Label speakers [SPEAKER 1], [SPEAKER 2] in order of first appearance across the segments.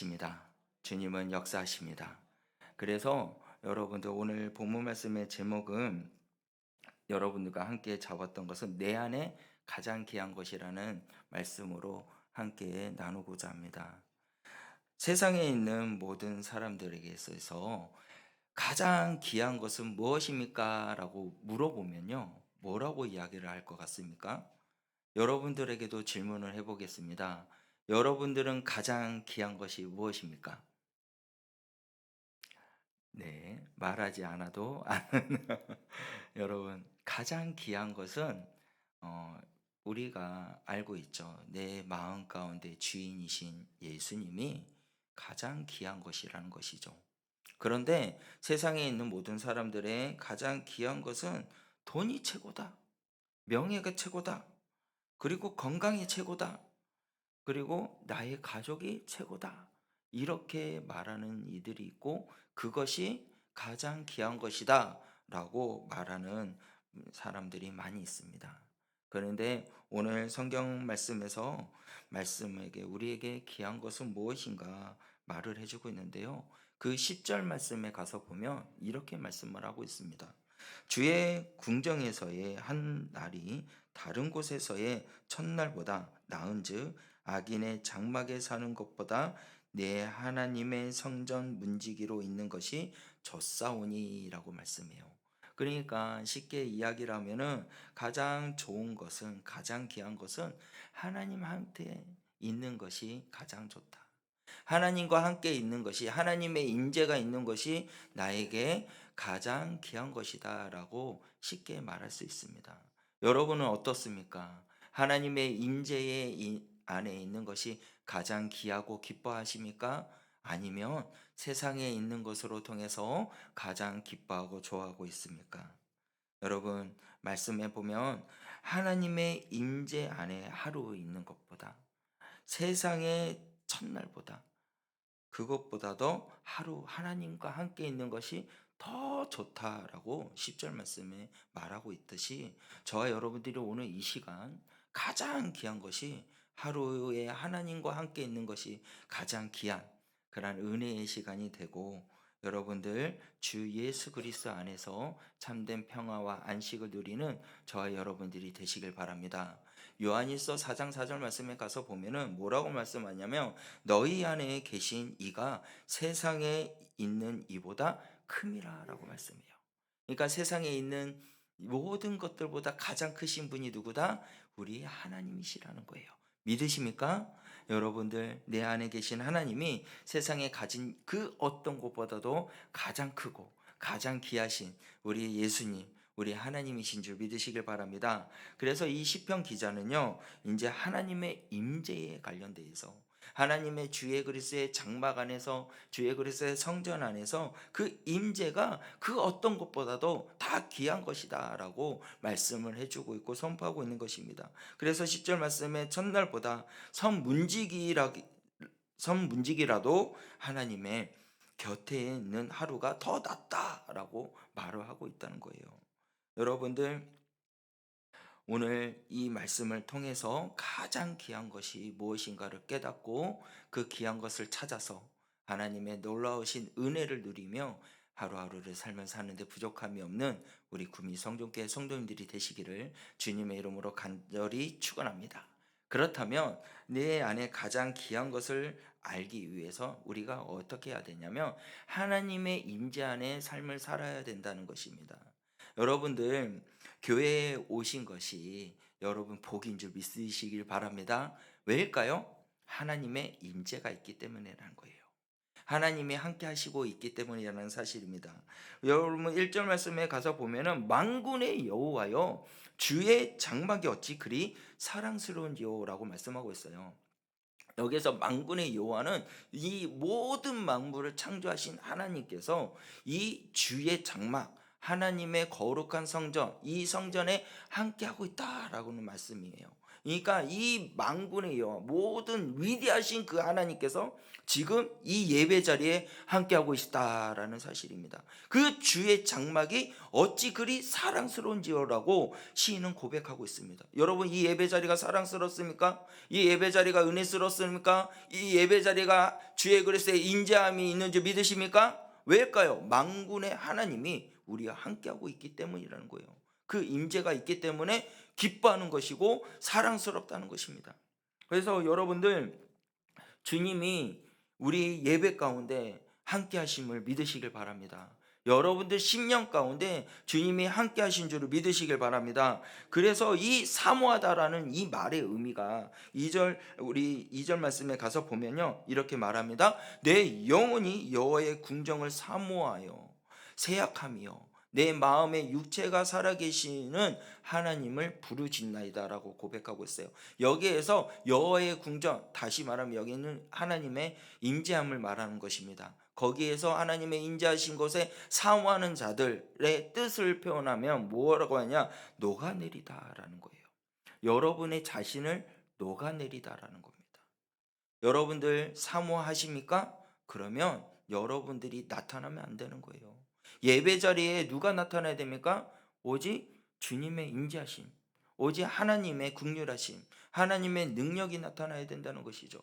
[SPEAKER 1] 십니다. 주님은 역사하십니다. 그래서 여러분들 오늘 본문 말씀의 제목은 여러분들과 함께 잡았던 것은 내 안에 가장 귀한 것이라는 말씀으로 함께 나누고자 합니다. 세상에 있는 모든 사람들에게 있어서 가장 귀한 것은 무엇입니까? 라고 물어보면요. 뭐라고 이야기를 할 것 같습니까? 여러분들에게도 질문을 해보겠습니다. 여러분들은 가장 귀한 것이 무엇입니까? 네, 말하지 않아도 아는 여러분, 가장 귀한 것은 어, 우리가 알고 있죠. 내 마음 가운데 주인이신 예수님이 가장 귀한 것이라는 것이죠. 그런데 세상에 있는 모든 사람들의 가장 귀한 것은 돈이 최고다, 명예가 최고다, 그리고 건강이 최고다, 그리고 나의 가족이 최고다. 이렇게 말하는 이들이 있고 그것이 가장 귀한 것이다 라고 말하는 사람들이 많이 있습니다. 그런데 오늘 성경 말씀에서 말씀에게 우리에게 귀한 것은 무엇인가 말을 해주고 있는데요. 그 10절 말씀에 가서 보면 이렇게 말씀을 하고 있습니다. 주의 궁정에서의 한 날이 다른 곳에서의 첫날보다 나은즉 악인의 장막에 사는 것보다 내 하나님의 성전 문지기로 있는 것이 좋사오니라고 말씀해요. 그러니까 쉽게 이야기를 하면은 가장 좋은 것은 가장 귀한 것은 하나님한테 있는 것이 가장 좋다. 하나님과 함께 있는 것이 하나님의 임재가 있는 것이 나에게 가장 귀한 것이다라고 쉽게 말할 수 있습니다. 여러분은 어떻습니까? 하나님의 임재의 안에 있는 것이 가장 귀하고 기뻐하십니까? 아니면 세상에 있는 것으로 통해서 가장 기뻐하고 좋아하고 있습니까? 여러분, 말씀해 보면 하나님의 임재 안에 하루 있는 것보다 세상의 첫날보다 그것보다도 하루 하나님과 함께 있는 것이 더 좋다라고 10절 말씀에 말하고 있듯이 저와 여러분들이 오늘 이 시간 가장 귀한 것이 하루에 하나님과 함께 있는 것이 가장 귀한 그러한 은혜의 시간이 되고 여러분들 주 예수 그리스도 안에서 참된 평화와 안식을 누리는 저와 여러분들이 되시길 바랍니다. 요한일서 4장 4절 말씀에 가서 보면은 뭐라고 말씀하냐면 너희 안에 계신 이가 세상에 있는 이보다 큼이라라고 말씀해요. 그러니까 세상에 있는 모든 것들보다 가장 크신 분이 누구다? 우리 하나님이시라는 거예요. 믿으십니까? 여러분들 내 안에 계신 하나님이 세상에 가진 그 어떤 것보다도 가장 크고 가장 귀하신 우리 예수님 우리 하나님이신 줄 믿으시길 바랍니다. 그래서 이 시편 기자는요. 이제 하나님의 임재에 관련돼서 하나님의 주의 그리스도의 장막 안에서 주의 그리스도의 성전 안에서 그 임재가 그 어떤 것보다도 다 귀한 것이다라고 말씀을 해주고 있고 선포하고 있는 것입니다. 그래서 10절 말씀에 첫날보다 선문지기라도 하나님의 곁에 있는 하루가 더 낫다라고 말을 하고 있다는 거예요. 여러분들 오늘 이 말씀을 통해서 가장 귀한 것이 무엇인가를 깨닫고 그 귀한 것을 찾아서 하나님의 놀라우신 은혜를 누리며 하루하루를 삶을 사는데 부족함이 없는 우리 구미 성전교회 성도님들이 되시기를 주님의 이름으로 간절히 축원합니다. 그렇다면 내 안에 가장 귀한 것을 알기 위해서 우리가 어떻게 해야 되냐면 하나님의 임재 안에 삶을 살아야 된다는 것입니다. 여러분들 교회에 오신 것이 여러분 복인 줄 믿으시길 바랍니다. 왜일까요? 하나님의 임재가 있기 때문이라는 거예요. 하나님이 함께 하시고 있기 때문이라는 사실입니다. 여러분 1절 말씀에 가서 보면은 만군의 여호와여 주의 장막이 어찌 그리 사랑스러운지요라고 말씀하고 있어요. 여기서 만군의 여호와는 이 모든 만물을 창조하신 하나님께서 이 주의 장막 하나님의 거룩한 성전 이 성전에 함께하고 있다라고는 말씀이에요. 그러니까 이 만군의 여호와, 모든 위대하신 그 하나님께서 지금 이 예배 자리에 함께하고 있다라는 사실입니다. 그 주의 장막이 어찌 그리 사랑스러운지요라고 시인은 고백하고 있습니다. 여러분, 이 예배 자리가 사랑스럽습니까? 이 예배 자리가 은혜스럽습니까? 이 예배 자리가 주의 그리스도의 인자함이 있는 줄 믿으십니까? 왜일까요? 만군의 하나님이 우리와 함께하고 있기 때문이라는 거예요. 그 임재가 있기 때문에 기뻐하는 것이고 사랑스럽다는 것입니다. 그래서 여러분들, 주님이 우리 예배 가운데 함께 하심을 믿으시길 바랍니다. 여러분들 심령 가운데 주님이 함께 하신 줄을 믿으시길 바랍니다. 그래서 이 사모하다라는 이 말의 의미가 2절, 우리 2절 말씀에 가서 보면요, 이렇게 말합니다. 내 영혼이 여호와의 궁정을 사모하여 세약하며 내 마음의 육체가 살아계시는 하나님을 부르짖나이다라고 고백하고 있어요. 여기에서 여호와의 궁정, 다시 말하면 여기는 하나님의 임재함을 말하는 것입니다. 거기에서 하나님의 임재하신 곳에 사모하는 자들의 뜻을 표현하면 뭐라고 하냐? 녹아내리다라는 거예요. 여러분의 자신을 녹아내리다라는 겁니다. 여러분들 사모하십니까? 그러면 여러분들이 나타나면 안 되는 거예요. 예배 자리에 누가 나타나야 됩니까? 오직 주님의 임재하심, 오직 하나님의 긍휼하심, 하나님의 능력이 나타나야 된다는 것이죠.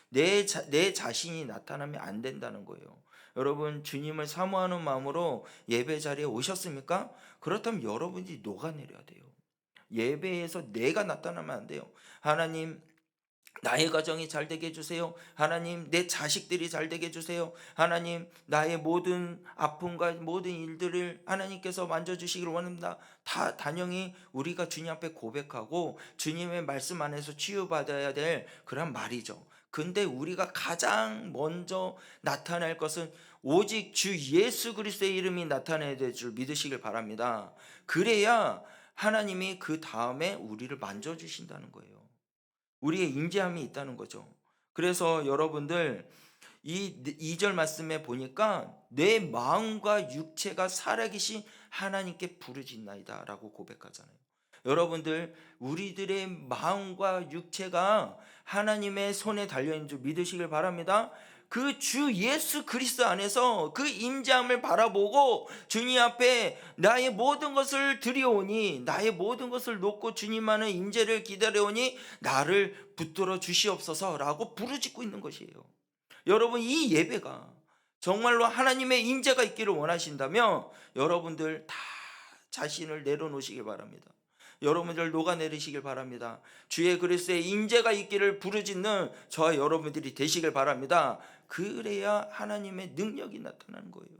[SPEAKER 1] 내 자신이 나타나면 안 된다는 거예요. 여러분, 주님을 사모하는 마음으로 예배 자리에 오셨습니까? 그렇다면 여러분이 녹아내려야 돼요. 예배에서 내가 나타나면 안 돼요. 하나님, 나의 가정이 잘 되게 해주세요. 하나님, 내 자식들이 잘 되게 해주세요. 하나님, 나의 모든 아픔과 모든 일들을 하나님께서 만져주시기를 원합니다. 다 단연히 우리가 주님 앞에 고백하고 주님의 말씀 안에서 치유받아야 될 그런 말이죠. 근데 우리가 가장 먼저 나타날 것은 오직 주 예수 그리스도의 이름이 나타나야 될 줄 믿으시길 바랍니다. 그래야 하나님이 그 다음에 우리를 만져주신다는 거예요. 우리의 임재함이 있다는 거죠. 그래서 여러분들, 이 2절 말씀에 보니까 내 마음과 육체가 살아계신 하나님께 부르짖나이다 라고 고백하잖아요. 여러분들, 우리들의 마음과 육체가 하나님의 손에 달려있는 줄 믿으시길 바랍니다. 그 주 예수 그리스도 안에서 그 임재함을 바라보고 주님 앞에 나의 모든 것을 드리오니, 나의 모든 것을 놓고 주님만의 임재를 기다려오니 나를 붙들어 주시옵소서라고 부르짖고 있는 것이에요. 여러분, 이 예배가 정말로 하나님의 임재가 있기를 원하신다면 여러분들 다 자신을 내려놓으시길 바랍니다. 여러분들 녹아내리시길 바랍니다. 주의 그리스도의 임재가 있기를 부르짖는 저와 여러분들이 되시길 바랍니다. 그래야 하나님의 능력이 나타나는 거예요.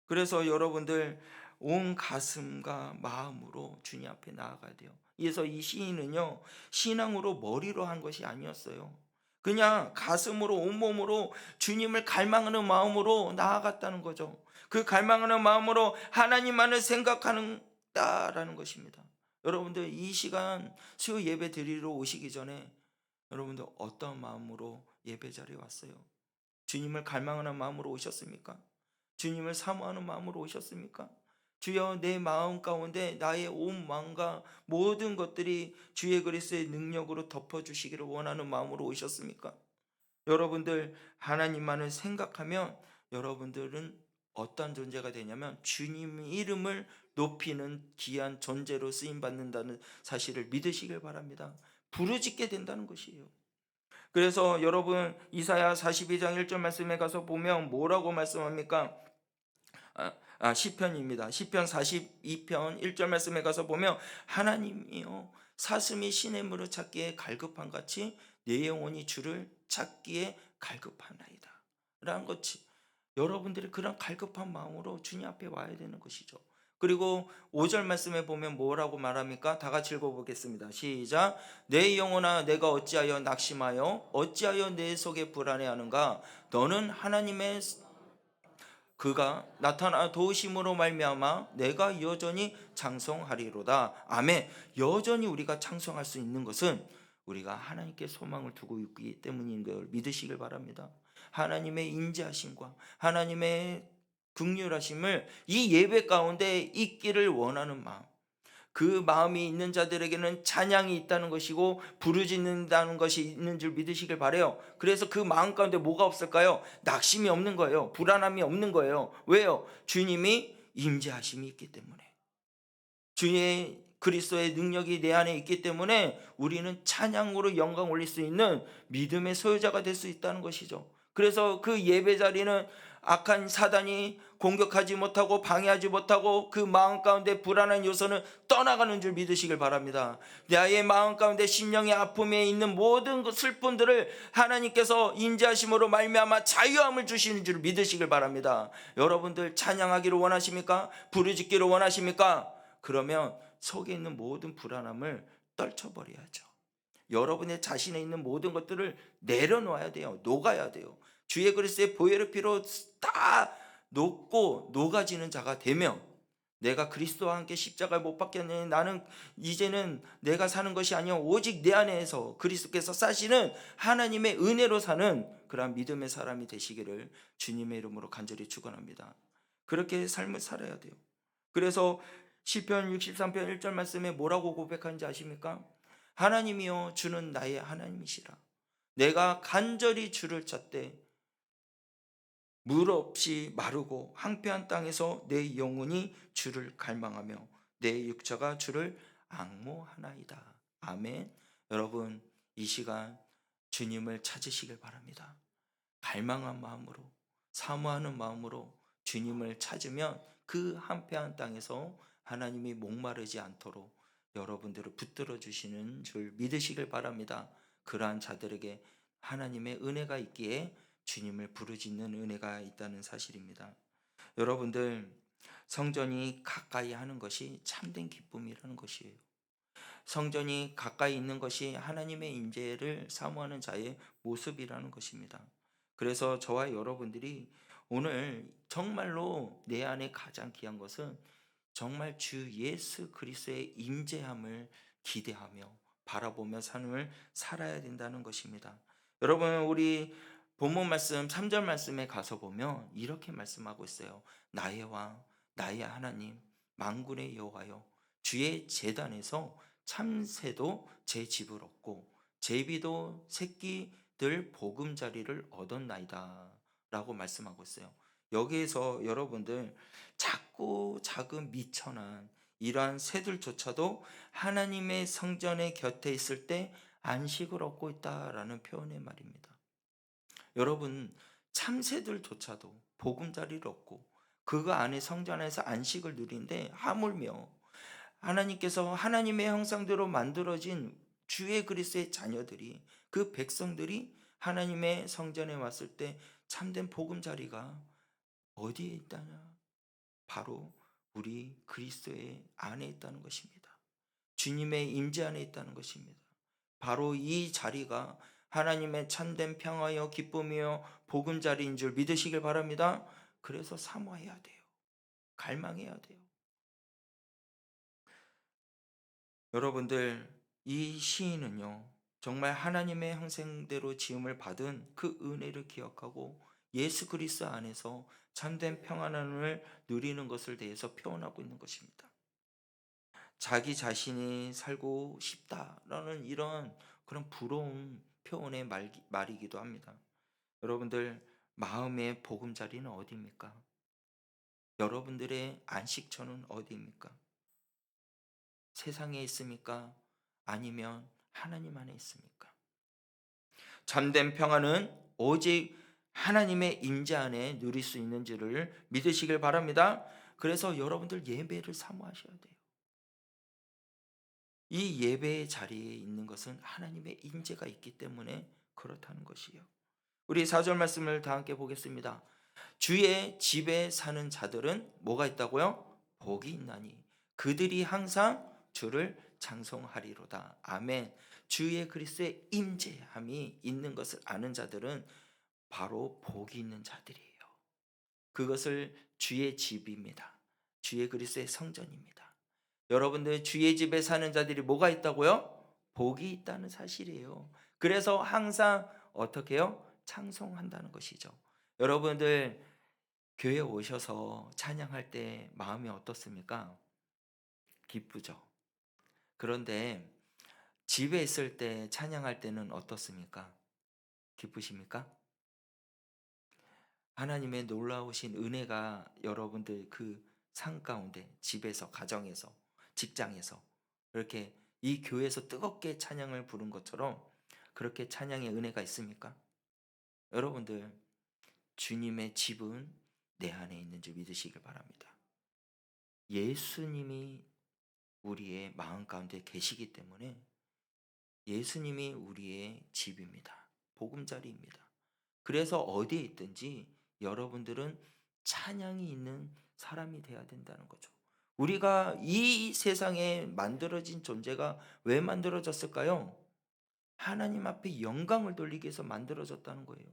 [SPEAKER 1] 그래서 여러분들 온 가슴과 마음으로 주님 앞에 나아가야 돼요. 그래서 이 시인은요, 신앙으로 머리로 한 것이 아니었어요. 그냥 가슴으로, 온몸으로 주님을 갈망하는 마음으로 나아갔다는 거죠. 그 갈망하는 마음으로 하나님만을 생각하는다라는 것입니다. 여러분들, 이 시간 수요 예배 드리러 오시기 전에 여러분들 어떤 마음으로 예배 자리에 왔어요? 주님을 갈망하는 마음으로 오셨습니까? 주님을 사모하는 마음으로 오셨습니까? 주여, 내 마음 가운데 나의 온 마음과 모든 것들이 주의 그리스도의 능력으로 덮어주시기를 원하는 마음으로 오셨습니까? 여러분들, 하나님만을 생각하면 여러분들은 어떤 존재가 되냐면 주님 이름을 높이는 귀한 존재로 쓰임받는다는 사실을 믿으시길 바랍니다. 부르짖게 된다는 것이에요. 그래서 여러분, 이사야 42장 1절 말씀에 가서 보면 뭐라고 말씀합니까? 시편입니다. 시편 42편 1절 말씀에 가서 보면 하나님이여, 사슴이 시냇물을 찾기에 갈급한 같이 내 영혼이 주를 찾기에 갈급하나이다 라는 것이, 여러분들이 그런 갈급한 마음으로 주님 앞에 와야 되는 것이죠. 그리고 5절 말씀에 보면 뭐라고 말합니까? 다 같이 읽어보겠습니다. 시작. 내 영혼아, 내가 어찌하여 낙심하여 어찌하여 내 속에 불안해하는가? 너는 하나님의 그가 나타나 도우심으로 말미암아 내가 여전히 창성하리로다. 아멘. 여전히 우리가 창성할 수 있는 것은 우리가 하나님께 소망을 두고 있기 때문인 걸 믿으시길 바랍니다. 하나님의 인자하심과 하나님의 긍휼하심을 이 예배 가운데 있기를 원하는 마음, 그 마음이 있는 자들에게는 찬양이 있다는 것이고 부르짖는다는 것이 있는 줄 믿으시길 바래요. 그래서 그 마음 가운데 뭐가 없을까요? 낙심이 없는 거예요. 불안함이 없는 거예요. 왜요? 주님이 임재하심이 있기 때문에. 주의 그리스도의 능력이 내 안에 있기 때문에 우리는 찬양으로 영광 올릴 수 있는 믿음의 소유자가 될 수 있다는 것이죠. 그래서 그 예배 자리는 악한 사단이 공격하지 못하고 방해하지 못하고 그 마음 가운데 불안한 요소는 떠나가는 줄 믿으시길 바랍니다. 나의 마음 가운데 심령의 아픔에 있는 모든 그 슬픔들을 하나님께서 인자하심으로 말미암아 자유함을 주시는 줄 믿으시길 바랍니다. 여러분들 찬양하기를 원하십니까? 부르짖기를 원하십니까? 그러면 속에 있는 모든 불안함을 떨쳐버려야죠. 여러분의 자신에 있는 모든 것들을 내려놓아야 돼요. 녹아야 돼요. 주의 그리스도의 보혈의 피로 다 녹고 녹아지는 자가 되면 내가 그리스도와 함께 십자가에 못 박혔느니 나는 이제는 내가 사는 것이 아니요 오직 내 안에서 그리스도께서 사시는 하나님의 은혜로 사는 그러한 믿음의 사람이 되시기를 주님의 이름으로 간절히 축원합니다. 그렇게 삶을 살아야 돼요. 그래서 시편 63편 1절 말씀에 뭐라고 고백하는지 아십니까? 하나님이여 주는 나의 하나님이시라. 내가 간절히 주를 찾되 물 없이 마르고 황폐한 땅에서 내 영혼이 주를 갈망하며 내 육체가 주를 앙모하나이다. 아멘. 여러분 이 시간 주님을 찾으시길 바랍니다. 갈망한 마음으로 사모하는 마음으로 주님을 찾으면 그 한패한 땅에서 하나님이 목마르지 않도록 여러분들을 붙들어 주시는 줄 믿으시길 바랍니다. 그러한 자들에게 하나님의 은혜가 있기에 주님을 부르짖는 은혜가 있다는 사실입니다. 여러분들 성전이 가까이 하는 것이 참된 기쁨이라는 것이에요. 성전이 가까이 있는 것이 하나님의 임재를 사모하는 자의 모습이라는 것입니다. 그래서 저와 여러분들이 오늘 정말로 내 안에 가장 귀한 것은 정말 주 예수 그리스도의 임재함을 기대하며 바라보며 삶을 살아야 된다는 것입니다. 여러분 우리 본문 말씀 3절 말씀에 가서 보면 이렇게 말씀하고 있어요. 나의 왕 나의 하나님 만군의 여호와여 주의 제단에서 참새도 제 집을 얻고 제비도 새끼들 보금자리를 얻었나이다 라고 말씀하고 있어요. 여기에서 여러분들 작고 작은 미천한 이러한 새들조차도 하나님의 성전의 곁에 있을 때 안식을 얻고 있다라는 표현의 말입니다. 여러분 참새들조차도 보금자리를 얻고 그 안에 성전 안에서 안식을 누리는데 하물며 하나님께서 하나님의 형상대로 만들어진 주의 그리스도의 자녀들이 그 백성들이 하나님의 성전에 왔을 때 참된 보금자리가 어디에 있다냐? 바로 우리 그리스도의 안에 있다는 것입니다. 주님의 임재 안에 있다는 것입니다. 바로 이 자리가 하나님의 참된 평화여 기쁨이여 보금자리인 줄 믿으시길 바랍니다. 그래서 사모해야 돼요. 갈망해야 돼요. 여러분들 이 시인은요 정말 하나님의 형상대로 지음을 받은 그 은혜를 기억하고 예수 그리스도 안에서 참된 평안함을 누리는 것을 대해서 표현하고 있는 것입니다. 자기 자신이 살고 싶다라는 이런 그런 부러운 표현의 말이기도 합니다. 여러분들 마음의 보금자리는 어디입니까? 여러분들의 안식처는 어디입니까? 세상에 있습니까? 아니면 하나님 안에 있습니까? 참된 평안은 오직 하나님의 임재 안에 누릴 수 있는지를 믿으시길 바랍니다. 그래서 여러분들 예배를 사모하셔야 돼요. 이 예배의 자리에 있는 것은 하나님의 임재가 있기 때문에 그렇다는 것이요. 우리 4절 말씀을 다 함께 보겠습니다. 주의 집에 사는 자들은 뭐가 있다고요? 복이 있나니 그들이 항상 주를 찬송하리로다. 아멘. 주의 그리스도의 임재함이 있는 것을 아는 자들은 바로 복이 있는 자들이에요. 그것을 주의 집입니다. 주의 그리스도의 성전입니다. 여러분들 주의 집에 사는 자들이 뭐가 있다고요? 복이 있다는 사실이에요. 그래서 항상 어떻게 해요? 찬송한다는 것이죠. 여러분들 교회 오셔서 찬양할 때 마음이 어떻습니까? 기쁘죠. 그런데 집에 있을 때 찬양할 때는 어떻습니까? 기쁘십니까? 하나님의 놀라우신 은혜가 여러분들 그 삶 가운데 집에서, 가정에서, 직장에서 이렇게 이 교회에서 뜨겁게 찬양을 부른 것처럼 그렇게 찬양의 은혜가 있습니까? 여러분들 주님의 집은 내 안에 있는 줄 믿으시길 바랍니다. 예수님이 우리의 마음 가운데 계시기 때문에 예수님이 우리의 집입니다. 보금자리입니다. 그래서 어디에 있든지 여러분들은 찬양이 있는 사람이 돼야 된다는 거죠. 우리가 이 세상에 만들어진 존재가 왜 만들어졌을까요? 하나님 앞에 영광을 돌리기 위해서 만들어졌다는 거예요.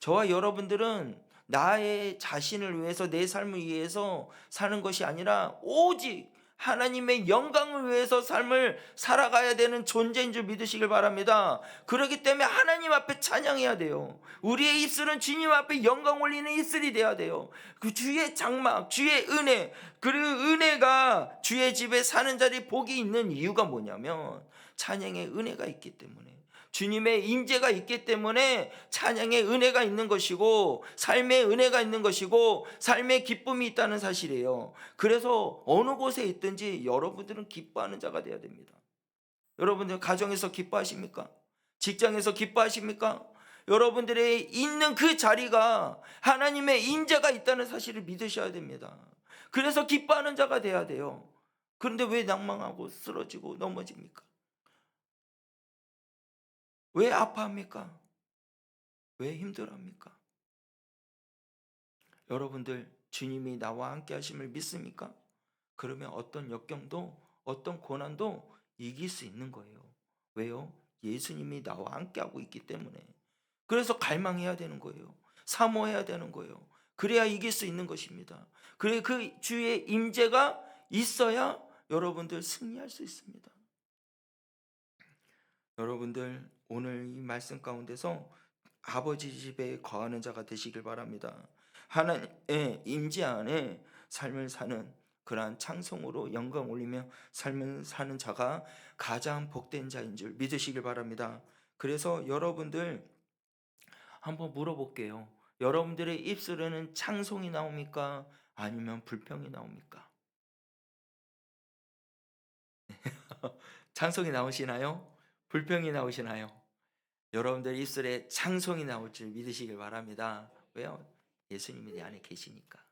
[SPEAKER 1] 저와 여러분들은 나의 자신을 위해서 내 삶을 위해서 사는 것이 아니라 오직 하나님의 영광을 위해서 삶을 살아가야 되는 존재인 줄 믿으시길 바랍니다. 그렇기 때문에 하나님 앞에 찬양해야 돼요. 우리의 입술은 주님 앞에 영광 올리는 입술이 돼야 돼요. 그 주의 장막, 주의 은혜, 그리고 은혜가 주의 집에 사는 자리 복이 있는 이유가 뭐냐면 찬양의 은혜가 있기 때문에, 주님의 임재가 있기 때문에 찬양의 은혜가 있는 것이고 삶의 은혜가 있는 것이고 삶의 기쁨이 있다는 사실이에요. 그래서 어느 곳에 있든지 여러분들은 기뻐하는 자가 되어야 됩니다. 여러분들 가정에서 기뻐하십니까? 직장에서 기뻐하십니까? 여러분들의 있는 그 자리가 하나님의 임재가 있다는 사실을 믿으셔야 됩니다. 그래서 기뻐하는 자가 돼야 돼요. 그런데 왜 낭망하고 쓰러지고 넘어집니까? 왜 아파합니까? 왜 힘들어합니까? 여러분들 주님이 나와 함께 하심을 믿습니까? 그러면 어떤 역경도 어떤 고난도 이길 수 있는 거예요. 왜요? 예수님이 나와 함께 하고 있기 때문에. 그래서 갈망해야 되는 거예요. 사모해야 되는 거예요. 그래야 이길 수 있는 것입니다. 그래 그 주의 임재가 있어야 여러분들 승리할 수 있습니다. 여러분들 오늘 이 말씀 가운데서 아버지 집에 거하는 자가 되시길 바랍니다. 하나님의 임재 안에 삶을 사는 그러한 찬송으로 영광 올리며 삶을 사는 자가 가장 복된 자인 줄 믿으시길 바랍니다. 그래서 여러분들 한번 물어볼게요. 여러분들의 입술에는 찬송이 나옵니까? 아니면 불평이 나옵니까? 찬송이 나오시나요? 불평이 나오시나요? 여러분들 입술에 찬송이 나올 줄 믿으시길 바랍니다. 왜요? 예수님이 내 안에 계시니까.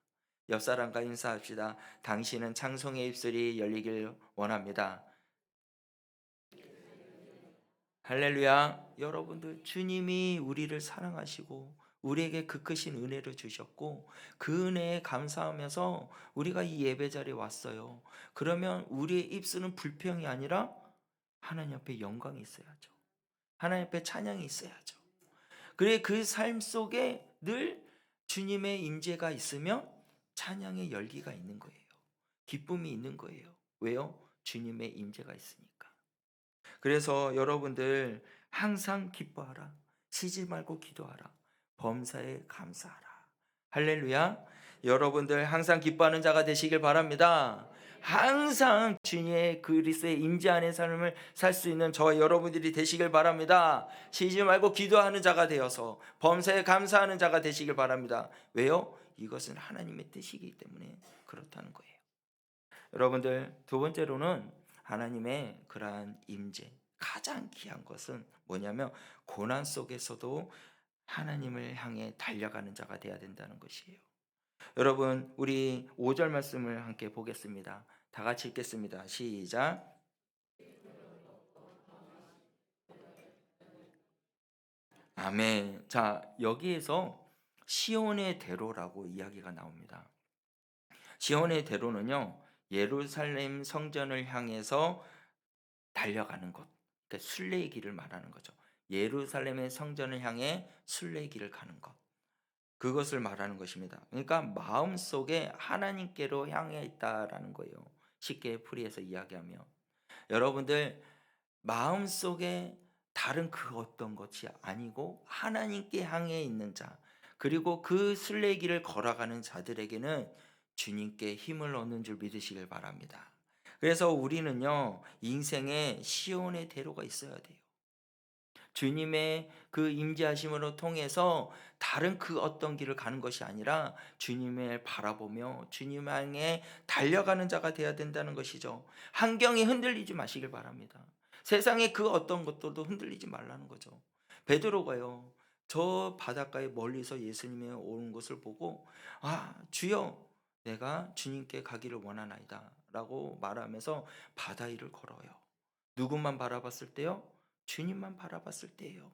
[SPEAKER 1] 옆 사람과 인사합시다. 당신은 찬송의 입술이 열리길 원합니다. 할렐루야. 여러분들 주님이 우리를 사랑하시고 우리에게 그 크신 은혜를 주셨고 그 은혜에 감사하면서 우리가 이 예배 자리에 왔어요. 그러면 우리의 입술은 불평이 아니라 하나님 앞에 영광이 있어야죠. 하나님 앞에 찬양이 있어야죠. 그래 그 삶 속에 늘 주님의 임재가 있으면 찬양의 열기가 있는 거예요. 기쁨이 있는 거예요. 왜요? 주님의 임재가 있으니까. 그래서 여러분들 항상 기뻐하라. 쉬지 말고 기도하라. 범사에 감사하라. 할렐루야. 여러분들 항상 기뻐하는 자가 되시길 바랍니다. 항상 주님의 그리스도의 임재 안의 삶을 살 수 있는 저와 여러분들이 되시길 바랍니다. 쉬지 말고 기도하는 자가 되어서 범사에 감사하는 자가 되시길 바랍니다. 왜요? 이것은 하나님의 뜻이기 때문에 그렇다는 거예요. 여러분들 두 번째로는 하나님의 그러한 임재, 가장 귀한 것은 뭐냐면 고난 속에서도 하나님을 향해 달려가는 자가 되어야 된다는 것이에요. 여러분 우리 5절 말씀을 함께 보겠습니다. 다 같이 읽겠습니다. 시작. 아멘. 자, 여기에서 시온의 대로라고 이야기가 나옵니다. 시온의 대로는요, 예루살렘 성전을 향해서 달려가는 것, 그러니까 순례의 길을 말하는 거죠. 예루살렘의 성전을 향해 순례의 길을 가는 것, 그것을 말하는 것입니다. 그러니까 마음속에 하나님께로 향해 있다라는 거예요. 쉽게 풀이해서 이야기하면 여러분들 마음속에 다른 그 어떤 것이 아니고 하나님께 향해 있는 자, 그리고 그 순례의 길을 걸어가는 자들에게는 주님께 힘을 얻는 줄 믿으시길 바랍니다. 그래서 우리는요, 인생에 시온의 대로가 있어야 돼요. 주님의 그 임재하심으로 통해서 다른 그 어떤 길을 가는 것이 아니라 주님을 바라보며 주님 향해 달려가는 자가 되어야 된다는 것이죠. 환경이 흔들리지 마시길 바랍니다. 세상의 그 어떤 것들도 흔들리지 말라는 거죠. 베드로가요, 저 바닷가에 멀리서 예수님이 오는 것을 보고 아 주여, 내가 주님께 가기를 원하나이다 라고 말하면서 바다 위를 걸어요. 누구만 바라봤을 때요? 주님만 바라봤을 때예요.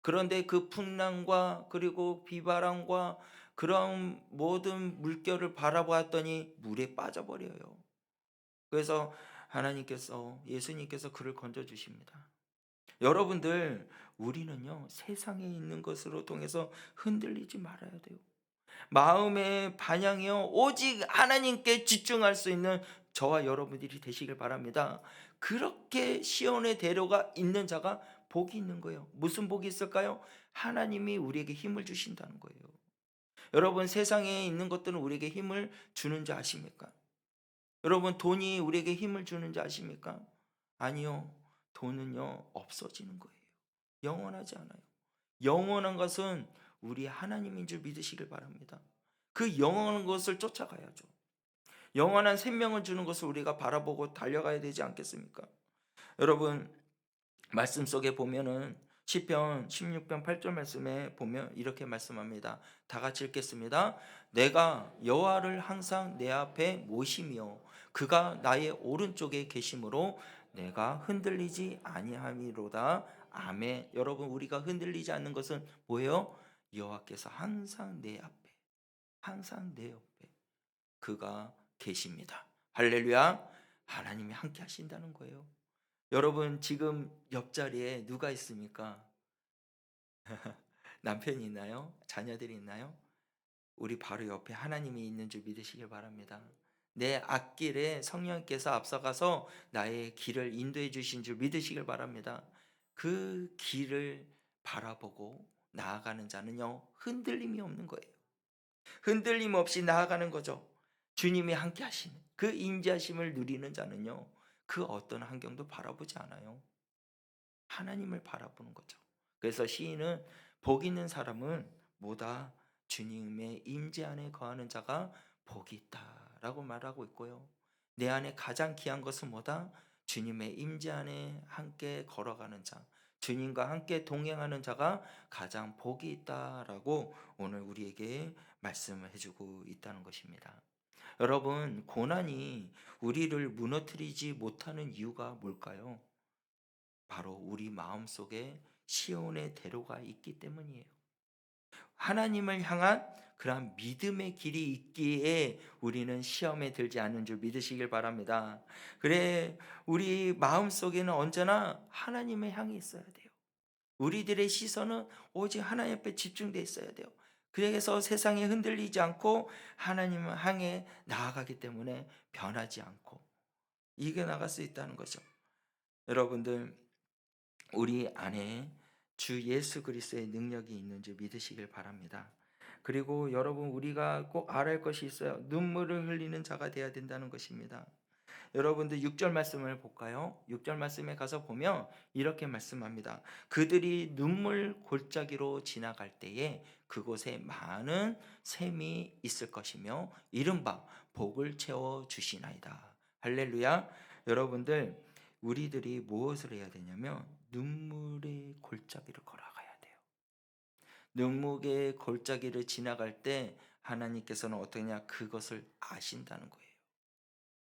[SPEAKER 1] 그런데 그 풍랑과 그리고 비바람과 그런 모든 물결을 바라보았더니 물에 빠져버려요. 그래서 하나님께서, 예수님께서 그를 건져 주십니다. 여러분들, 우리는요, 세상에 있는 것으로 통해서 흔들리지 말아야 돼요. 마음의 반향이요, 오직 하나님께 집중할 수 있는 저와 여러분들이 되시길 바랍니다. 그렇게 시온의 대로가 있는 자가 복이 있는 거예요. 무슨 복이 있을까요? 하나님이 우리에게 힘을 주신다는 거예요. 여러분, 세상에 있는 것들은 우리에게 힘을 주는 줄 아십니까? 여러분, 돈이 우리에게 힘을 주는 줄 아십니까? 아니요. 돈은요, 없어지는 거예요. 영원하지 않아요. 영원한 것은 우리 하나님인 줄 믿으시길 바랍니다. 그 영원한 것을 쫓아가야죠. 영원한 생명을 주는 것을 우리가 바라보고 달려가야 되지 않겠습니까? 여러분, 말씀 속에 보면은 시편 16편 8절 말씀에 보면 이렇게 말씀합니다. 다 같이 읽겠습니다. 내가 여호와를 항상 내 앞에 모시며 그가 나의 오른쪽에 계심으로 내가 흔들리지 아니함이로다. 아멘. 여러분, 우리가 흔들리지 않는 것은 뭐예요? 여호와께서 항상 내 앞에, 항상 내 옆에 그가 계십니다. 할렐루야. 하나님이 함께 하신다는 거예요. 여러분, 지금 옆자리에 누가 있습니까? 남편이 있나요? 자녀들이 있나요? 우리 바로 옆에 하나님이 있는 줄 믿으시길 바랍니다. 내 앞길에 성령께서 앞서가서 나의 길을 인도해 주신 줄 믿으시길 바랍니다. 그 길을 바라보고 나아가는 자는요, 흔들림이 없는 거예요. 흔들림 없이 나아가는 거죠. 주님이 함께 하시는 그 인자심을 누리는 자는요, 그 어떤 환경도 바라보지 않아요. 하나님을 바라보는 거죠. 그래서 시인은 복 있는 사람은 뭐다? 주님의 임재 안에 거하는 자가 복이 있다라고 말하고 있고요. 내 안에 가장 귀한 것은 뭐다? 주님의 임재 안에 함께 걸어가는 자, 주님과 함께 동행하는 자가 가장 복이 있다라고 오늘 우리에게 말씀을 해주고 있다는 것입니다. 여러분, 고난이 우리를 무너뜨리지 못하는 이유가 뭘까요? 바로 우리 마음속에 시온의 대로가 있기 때문이에요. 하나님을 향한 그러한 믿음의 길이 있기에 우리는 시험에 들지 않는 줄 믿으시길 바랍니다. 그래, 우리 마음속에는 언제나 하나님을 향해 있어야 돼요. 우리들의 시선은 오직 하나님 앞에 집중되어 있어야 돼요. 그래서 세상에 흔들리지 않고 하나님을 향해 나아가기 때문에 변하지 않고 이겨나갈 수 있다는 거죠. 여러분들, 우리 안에 주 예수 그리스도의 능력이 있는 줄 믿으시길 바랍니다. 그리고 여러분, 우리가 꼭 알아야 할 것이 있어요. 눈물을 흘리는 자가 되어야 된다는 것입니다. 여러분들 6절 말씀을 볼까요? 6절 말씀에 가서 보면 이렇게 말씀합니다. 그들이 눈물 골짜기로 지나갈 때에 그곳에 많은 샘이 있을 것이며 이른바 복을 채워 주시나이다. 할렐루야. 여러분들, 우리들이 무엇을 해야 되냐면 눈물의 골짜기를 걸어가야 돼요. 눈물의 골짜기를 지나갈 때 하나님께서는 어떠냐, 그것을 아신다는 거예요.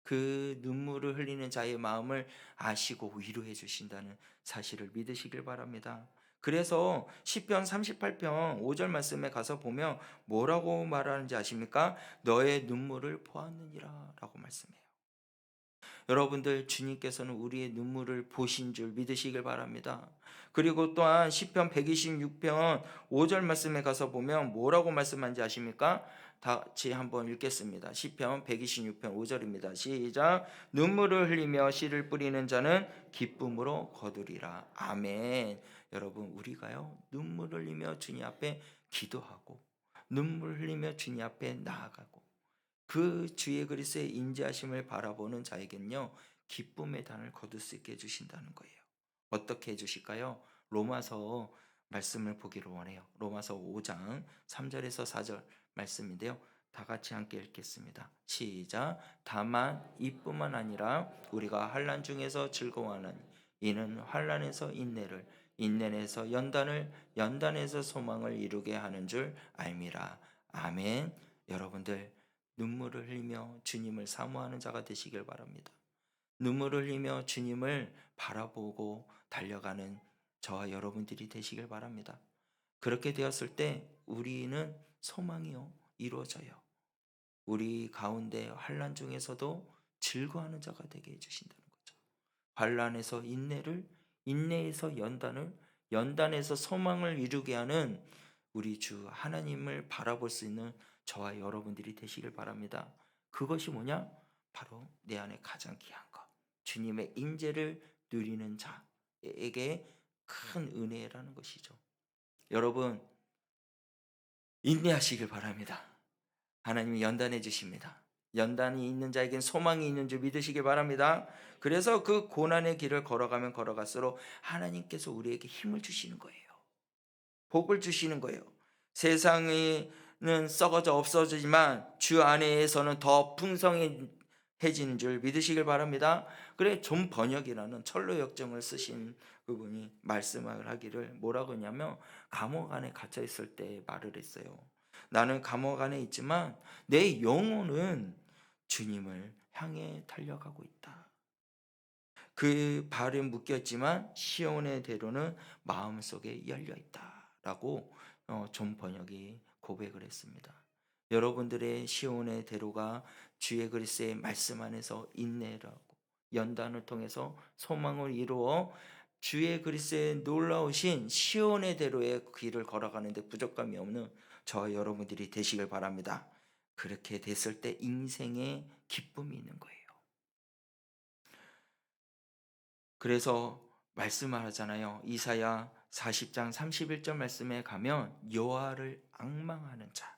[SPEAKER 1] 그 눈물을 흘리는 자의 마음을 아시고 위로해 주신다는 사실을 믿으시길 바랍니다. 그래서 시편 38편 5절 말씀에 가서 보면 뭐라고 말하는지 아십니까? 너의 눈물을 보았느니라 라고 말씀해요. 여러분들, 주님께서는 우리의 눈물을 보신 줄 믿으시길 바랍니다. 그리고 또한 시편 126편 5절 말씀에 가서 보면 뭐라고 말씀하는지 아십니까? 다 같이 한번 읽겠습니다. 시편 126편 5절입니다. 시작. 눈물을 흘리며 씨를 뿌리는 자는 기쁨으로 거두리라. 아멘. 여러분, 우리가요, 눈물을 흘리며 주님 앞에 기도하고 눈물 흘리며 주님 앞에 나아가고 그 주의 그리스도의 인자하심을 바라보는 자에겐요, 기쁨의 단을 거둘 수 있게 해주신다는 거예요. 어떻게 해주실까요? 로마서 말씀을 보기를 원해요. 로마서 5장 3절에서 4절 말씀인데요. 다 같이 함께 읽겠습니다. 시작. 다만 이뿐만 아니라 우리가 환난 중에서 즐거워하는 이는 환난에서 인내를, 인내에서 연단을, 연단에서 소망을 이루게 하는 줄 알미라. 아멘. 여러분들 눈물을 흘리며 주님을 사모하는 자가 되시길 바랍니다. 눈물을 흘리며 주님을 바라보고 달려가는 저와 여러분들이 되시길 바랍니다. 그렇게 되었을 때 우리는 소망이요 이루어져요. 우리 가운데 환난 중에서도 즐거워하는 자가 되게 해주신다는 거죠. 환난에서 인내를, 인내에서 연단을, 연단에서 소망을 이루게 하는 우리 주 하나님을 바라볼 수 있는 저와 여러분들이 되시길 바랍니다. 그것이 뭐냐? 바로 내 안에 가장 귀한 것, 주님의 인재를 누리는 자에게 큰 은혜라는 것이죠. 여러분 인내하시길 바랍니다. 하나님이 연단해 주십니다. 연단이 있는 자에겐 소망이 있는 줄 믿으시길 바랍니다. 그래서 그 고난의 길을 걸어가면 걸어갈수록 하나님께서 우리에게 힘을 주시는 거예요. 복을 주시는 거예요. 세상에는 썩어져 없어지지만 주 안에서는 더 풍성해지는 줄 믿으시길 바랍니다. 그래 존 번역이라는 철로 역정을 쓰신 그분이 말씀을 하기를 뭐라고 했냐면 감옥 안에 갇혀 있을 때 말을 했어요. 나는 감옥 안에 있지만 내 영혼은 주님을 향해 달려가고 있다. 그 발은 묶였지만 시온의 대로는 마음속에 열려 있다라고 존 번역이 고백을 했습니다. 여러분들의 시온의 대로가 주의 그리스도의 말씀 안에서 인내를 하고 연단을 통해서 소망을 이루어 주의 그리스도의 놀라우신 시온의 대로의 길을 걸어가는데 부족함이 없는 저와 여러분들이 되시길 바랍니다. 그렇게 됐을 때 인생에 기쁨이 있는 거예요. 그래서 말씀을 하잖아요. 이사야 40장 31절 말씀에 가면 여호와를 앙망하는 자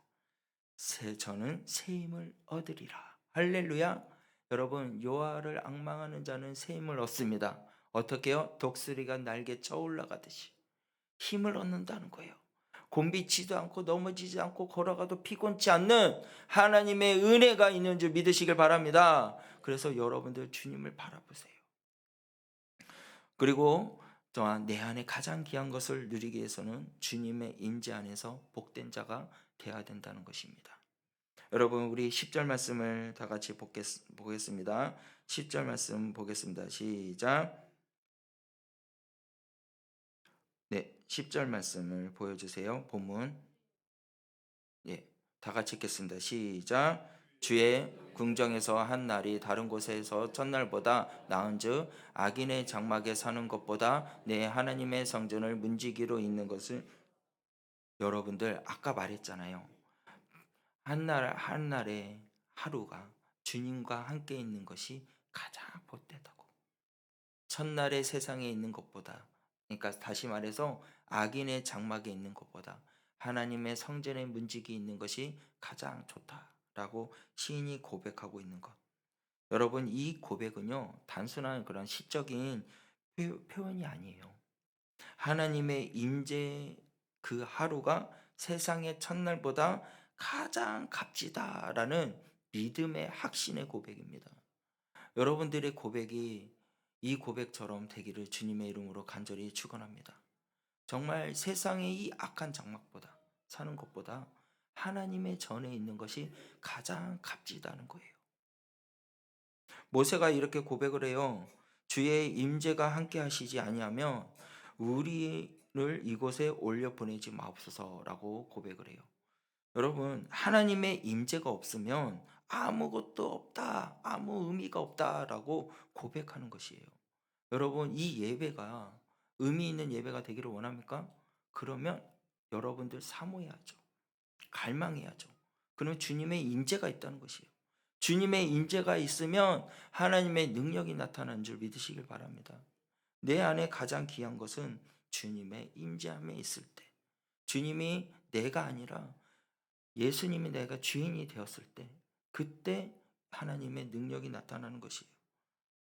[SPEAKER 1] 저는 새 힘을 얻으리라. 할렐루야. 여러분 여호와를 앙망하는 자는 새 힘을 얻습니다. 어떻게요? 독수리가 날개 쳐 올라가듯이 힘을 얻는다는 거예요. 곤비치도 않고 넘어지지 않고 걸어가도 피곤치 않는 하나님의 은혜가 있는 줄 믿으시길 바랍니다. 그래서 여러분들 주님을 바라보세요. 그리고 또한 내 안에 가장 귀한 것을 누리기 위해서는 주님의 인재 안에서 복된 자가 되어야 된다는 것입니다. 여러분 우리 10절 말씀을 다 같이 보겠습니다. 10절 말씀 보겠습니다. 시작. 네, 10절 말씀을 보여주세요. 본문. 예, 다 같이 읽겠습니다. 시작. 주의 궁정에서 한 날이 다른 곳에서 첫날보다 나은즉 악인의 장막에 사는 것보다 내 하나님의 성전을 문지기로 있는 것을 여러분들 아까 말했잖아요. 한 날의 하루가 주님과 함께 있는 것이 가장 복되다고. 첫날의 세상에 있는 것보다, 그러니까 다시 말해서 악인의 장막에 있는 것보다 하나님의 성전의 문지기에 있는 것이 가장 좋다라고 시인이 고백하고 있는 것. 여러분 이 고백은요 단순한 그런 시적인 표현이 아니에요. 하나님의 임재 그 하루가 세상의 첫날보다 가장 값지다라는 믿음의 확신의 고백입니다. 여러분들의 고백이 이 고백처럼 되기를 주님의 이름으로 간절히 축원합니다. 정말 세상의 이 악한 장막보다 사는 것보다 하나님의 전에 있는 것이 가장 값지다는 거예요. 모세가 이렇게 고백을 해요. 주의 임재가 함께 하시지 아니하면 우리를 이곳에 올려 보내지 마옵소서라고 고백을 해요. 여러분 하나님의 임재가 없으면 아무것도 없다, 아무 의미가 없다라고 고백하는 것이에요. 여러분 이 예배가 의미 있는 예배가 되기를 원합니까? 그러면 여러분들 사모해야죠. 갈망해야죠. 그러면 주님의 임재가 있다는 것이에요. 주님의 임재가 있으면 하나님의 능력이 나타나는 줄 믿으시길 바랍니다. 내 안에 가장 귀한 것은 주님의 임재함에 있을 때, 주님이 내가 아니라 예수님이 내가 주인이 되었을 때, 그때 하나님의 능력이 나타나는 것이에요.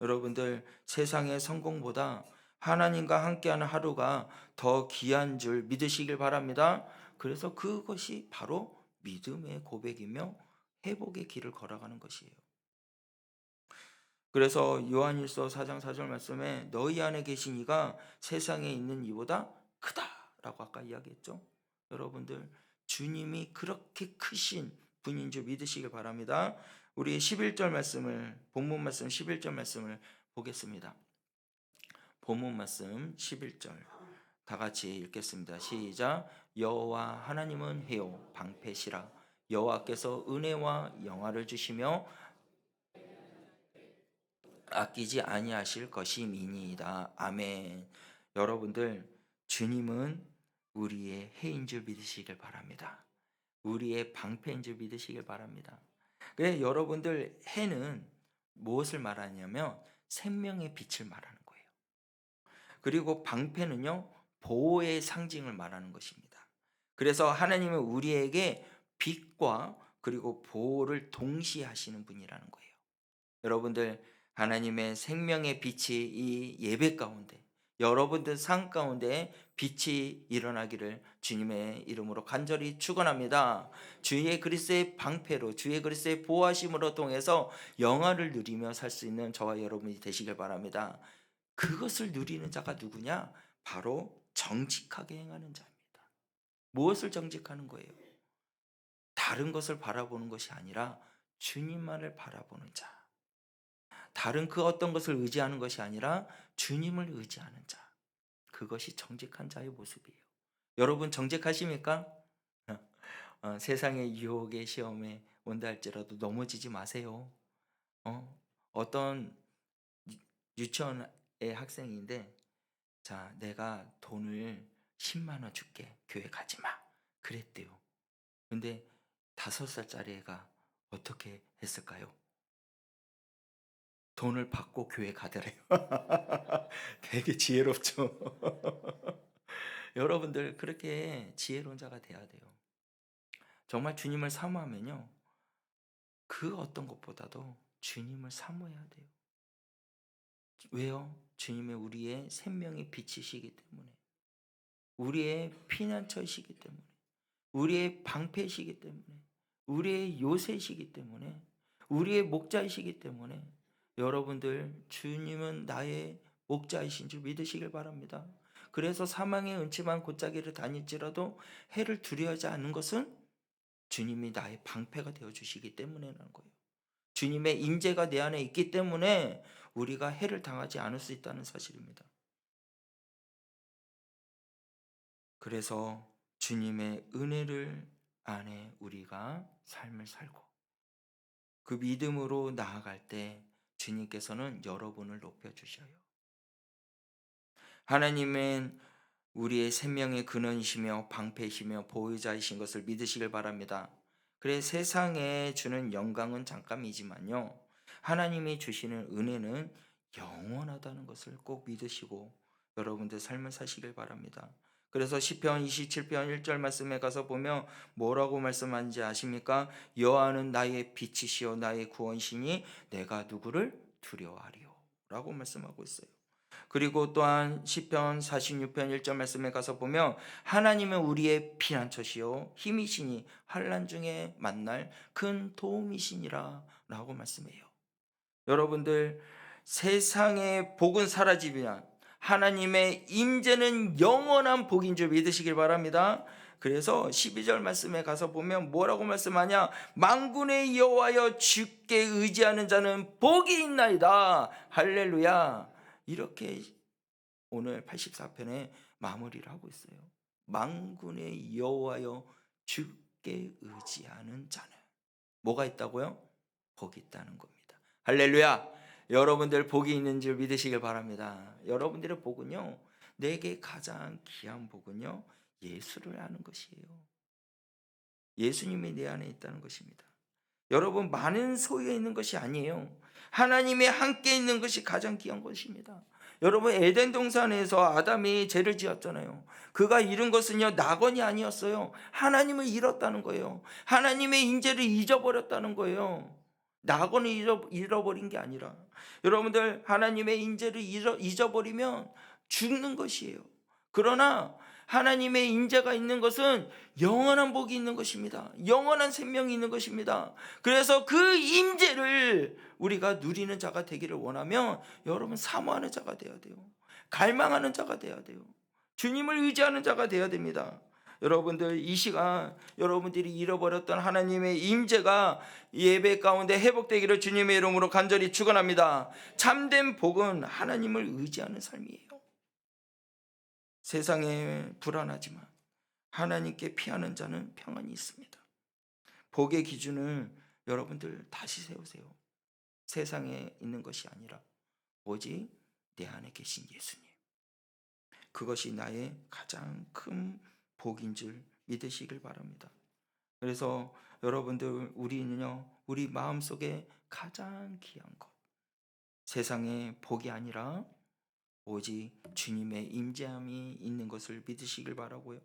[SPEAKER 1] 여러분들 세상의 성공보다 하나님과 함께하는 하루가 더 귀한 줄 믿으시길 바랍니다. 그래서 그것이 바로 믿음의 고백이며 회복의 길을 걸어가는 것이에요. 그래서 요한일서 4장 4절 말씀에 너희 안에 계신 이가 세상에 있는 이보다 크다라고 아까 이야기했죠. 여러분들 주님이 그렇게 크신 분인 줄 믿으시길 바랍니다. 우리 11절 말씀을 본문 말씀 11절 말씀을 보겠습니다. 본문 말씀 11절 다 같이 읽겠습니다. 시작. 여호와 하나님은 해요 방패시라. 여호와께서 은혜와 영화를 주시며 아끼지 아니하실 것임이니이다. 아멘. 여러분들 주님은 우리의 해인 줄 믿으시길 바랍니다. 우리의 방패인 줄 믿으시길 바랍니다. 그래 여러분들 해는 무엇을 말하냐면 생명의 빛을 말하는 거예요. 그리고 방패는요 보호의 상징을 말하는 것입니다. 그래서 하나님은 우리에게 빛과 그리고 보호를 동시에 하시는 분이라는 거예요. 여러분들 하나님의 생명의 빛이 이 예배 가운데 여러분들 삶 가운데 빛이 일어나기를 주님의 이름으로 간절히 축원합니다. 주의 그리스도의 방패로 주의 그리스도의 보호하심으로 통해서 영화를 누리며 살 수 있는 저와 여러분이 되시길 바랍니다. 그것을 누리는 자가 누구냐? 바로 정직하게 행하는 자입니다. 무엇을 정직하는 거예요? 다른 것을 바라보는 것이 아니라 주님만을 바라보는 자. 다른 그 어떤 것을 의지하는 것이 아니라 주님을 의지하는 자. 그것이 정직한 자의 모습이에요. 여러분 정직하십니까? 세상의 유혹의 시험에 온다 할지라도 넘어지지 마세요. 어떤 유치원의 학생인데 자 내가 돈을 10만 원 줄게 교회 가지 마 그랬대요. 근데 5살짜리 애가 어떻게 했을까요? 돈을 받고 교회 가더래요. 되게 지혜롭죠. 여러분들 그렇게 지혜로운 자가 돼야 돼요. 정말 주님을 사모하면요. 그 어떤 것보다도 주님을 사모해야 돼요. 왜요? 주님의 우리의 생명의 빛이시기 때문에 우리의 피난처이시기 때문에 우리의 방패이시기 때문에 우리의 요새이시기 때문에 우리의 목자이시기 때문에 여러분들 주님은 나의 목자이신 줄 믿으시길 바랍니다. 그래서 사망의 은침한 골짜기를 다닐지라도 해를 두려워하지 않는 것은 주님이 나의 방패가 되어 주시기 때문에라는 거예요. 주님의 임재가 내 안에 있기 때문에 우리가 해를 당하지 않을 수 있다는 사실입니다. 그래서 주님의 은혜를 안에 우리가 삶을 살고 그 믿음으로 나아갈 때 주님께서는 여러분을 높여주셔요. 하나님은 우리의 생명의 근원이시며 방패이시며 보호자이신 것을 믿으시길 바랍니다. 그래 세상에 주는 영광은 잠깐이지만요. 하나님이 주시는 은혜는 영원하다는 것을 꼭 믿으시고 여러분들 삶을 사시길 바랍니다. 그래서 시편 27편 1절 말씀에 가서 보면 뭐라고 말씀하는지 아십니까? 여호와는 나의 빛이시요 나의 구원이시니 내가 누구를 두려워하리요 라고 말씀하고 있어요. 그리고 또한 시편 46편 1절 말씀에 가서 보면 하나님은 우리의 피난처시요 힘이시니 환난 중에 만날 큰 도움이시니라 라고 말씀해요. 여러분들 세상의 복은 사라지면 하나님의 임재는 영원한 복인 줄 믿으시길 바랍니다. 그래서 12절 말씀에 가서 보면 뭐라고 말씀하냐? 만군의 여호와여 주께 의지하는 자는 복이 있나이다. 할렐루야. 이렇게 오늘 84편에 마무리를 하고 있어요. 만군의 여호와여 주께 의지하는 자는 뭐가 있다고요? 복이 있다는 겁니다. 할렐루야. 여러분들 복이 있는 줄 믿으시길 바랍니다. 여러분들의 복은요 내게 가장 귀한 복은요 예수를 아는 것이에요. 예수님이 내 안에 있다는 것입니다. 여러분 많은 소유에 있는 것이 아니에요. 하나님이 함께 있는 것이 가장 귀한 것입니다. 여러분 에덴 동산에서 아담이 죄를 지었잖아요. 그가 잃은 것은요 낙원이 아니었어요. 하나님을 잃었다는 거예요. 하나님의 인재를 잊어버렸다는 거예요. 낙원을 잃어버린 게 아니라 여러분들 하나님의 인재를 잊어버리면 죽는 것이에요. 그러나 하나님의 인재가 있는 것은 영원한 복이 있는 것입니다. 영원한 생명이 있는 것입니다. 그래서 그 인재를 우리가 누리는 자가 되기를 원하면 여러분 사모하는 자가 되어야 돼요. 갈망하는 자가 되어야 돼요. 주님을 의지하는 자가 되어야 됩니다. 여러분들 이 시간 여러분들이 잃어버렸던 하나님의 임재가 예배 가운데 회복되기를 주님의 이름으로 간절히 축원합니다. 참된 복은 하나님을 의지하는 삶이에요. 세상에 불안하지만 하나님께 피하는 자는 평안이 있습니다. 복의 기준을 여러분들 다시 세우세요. 세상에 있는 것이 아니라 오직 내 안에 계신 예수님, 그것이 나의 가장 큰 복인 줄 믿으시길 바랍니다. 그래서 여러분들 우리는요, 우리 마음속에 가장 귀한 것, 세상의 복이 아니라 오직 주님의 임재함이 있는 것을 믿으시길 바라고요.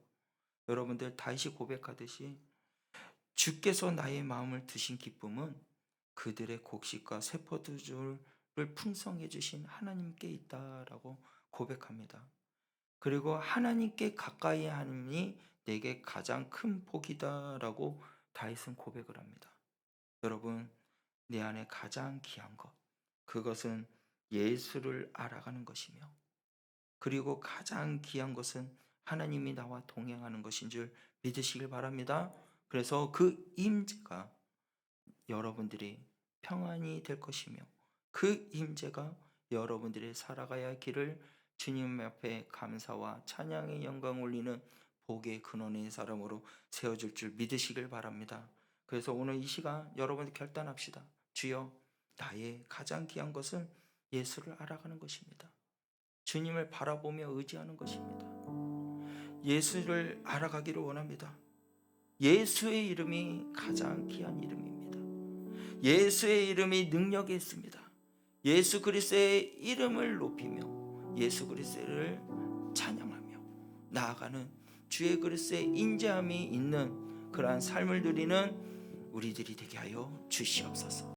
[SPEAKER 1] 여러분들 다시 고백하듯이 주께서 나의 마음을 드신 기쁨은 그들의 곡식과 세포도주를 풍성해 주신 하나님께 있다라고 고백합니다. 그리고 하나님께 가까이 하니 내게 가장 큰 복이다라고 다윗은 고백을 합니다. 여러분, 내 안에 가장 귀한 것, 그것은 예수를 알아가는 것이며, 그리고 가장 귀한 것은 하나님이 나와 동행하는 것인 줄 믿으시길 바랍니다. 그래서 그 임재가 여러분들이 평안이 될 것이며, 그 임재가 여러분들이 살아가야 할 길을 주님 앞에 감사와 찬양의 영광 올리는 복의 근원의 사람으로 세워줄 줄 믿으시길 바랍니다. 그래서 오늘 이 시간 여러분 결단합시다. 주여, 나의 가장 귀한 것은 예수를 알아가는 것입니다. 주님을 바라보며 의지하는 것입니다. 예수를 알아가기를 원합니다. 예수의 이름이 가장 귀한 이름입니다. 예수의 이름이 능력이 있습니다. 예수 그리스도의 이름을 높이며 예수 그리스도를 찬양하며 나아가는 주의 그리스도의 인자함이 있는 그러한 삶을 누리는 우리들이 되게 하여 주시옵소서.